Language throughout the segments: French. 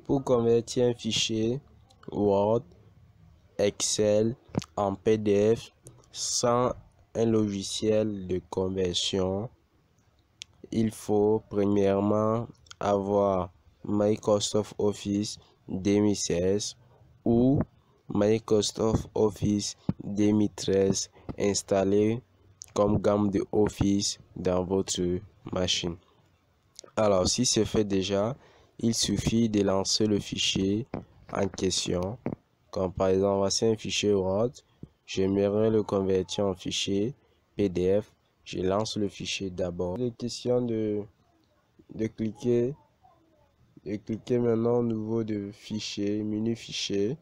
Pour convertir un fichier Word, Excel en PDF sans un logiciel de conversion, il faut premièrement avoir Microsoft Office 2016 ou Microsoft Office 2013 installé comme gamme de Office dans votre machine. Alors, si c'est fait déjà, il suffit de lancer le fichier en question. Comme par exemple, voici un fichier Word. J'aimerais le convertir en fichier PDF. Je lance le fichier d'abord. Il est question de cliquer maintenant au niveau de fichier, menu fichier.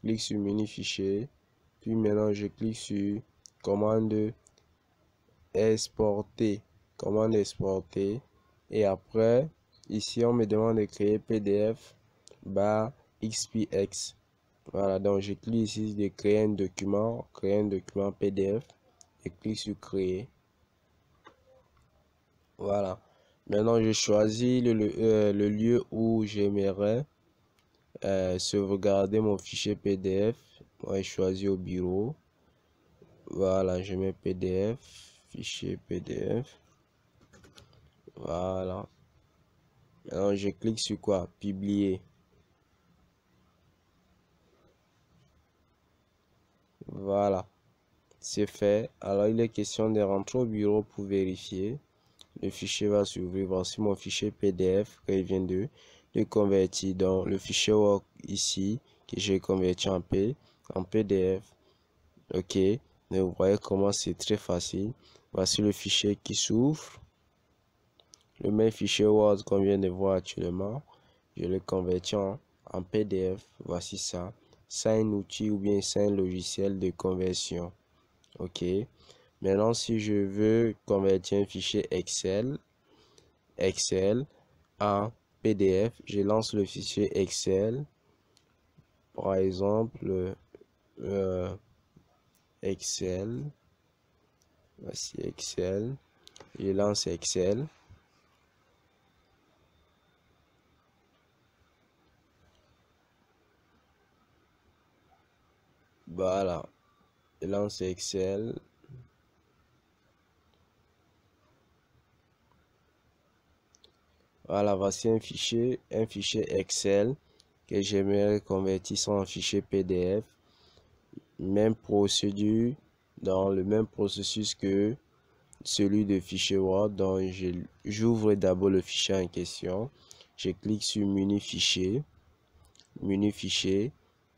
Clique sur menu fichier. Puis maintenant, je clique sur commande exporter. Commande exporter. Et après, ici, on me demande de créer PDF XPX. Voilà, donc je clique ici de créer un document PDF et clique sur créer. Voilà. Maintenant, je choisis le lieu où j'aimerais sauvegarder mon fichier PDF. Moi, je choisis au bureau. Voilà, je mets PDF, fichier PDF. Voilà. Maintenant, je clique sur quoi? Publier. Voilà, c'est fait. Alors, il est question de rentrer au bureau pour vérifier. Le fichier va s'ouvrir. Voici mon fichier PDF que je viens de convertir. Donc, le fichier Word ici, que j'ai converti en PDF. Ok. Mais vous voyez comment c'est très facile. Voici le fichier qui s'ouvre. Le même fichier Word qu'on vient de voir actuellement. Je le convertis en PDF. Voici ça. C'est un outil ou bien c'est un logiciel de conversion. Ok. Maintenant, si je veux convertir un fichier Excel en PDF, je lance le fichier Excel. Par exemple, Excel. Voici Excel. Je lance Excel. Voilà. Je lance Excel. Voilà, voici un fichier Excel que j'aimerais convertir en fichier PDF. Même procédure, dans le même processus que celui de fichier Word. Donc, j'ouvre d'abord le fichier en question. Je clique sur menu fichier,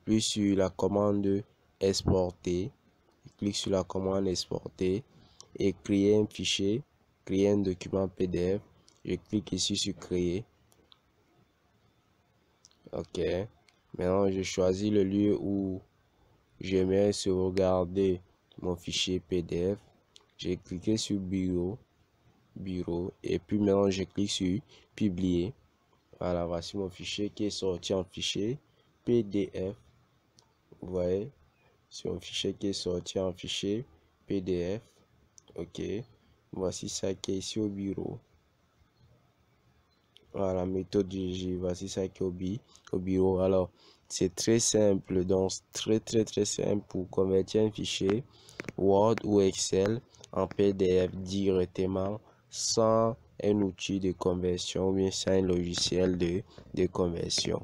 puis sur la commande exporter. Je clique sur la commande exporter et créer un fichier, créer un document PDF. Je clique ici sur créer. Ok. Maintenant, je choisis le lieu où j'aimerais sauvegarder mon fichier PDF. J'ai cliqué sur bureau et puis maintenant je clique sur publier. Voilà, voici mon fichier qui est sorti en fichier PDF. Vous voyez, c'est un fichier qui est sorti en fichier PDF. Ok, voici ça qui est ici au bureau. Voilà, méthode GG, voici ça qui est au bureau. Alors, c'est très simple, donc très simple pour convertir un fichier Word ou Excel en PDF directement sans un outil de conversion ou bien sans un logiciel de conversion.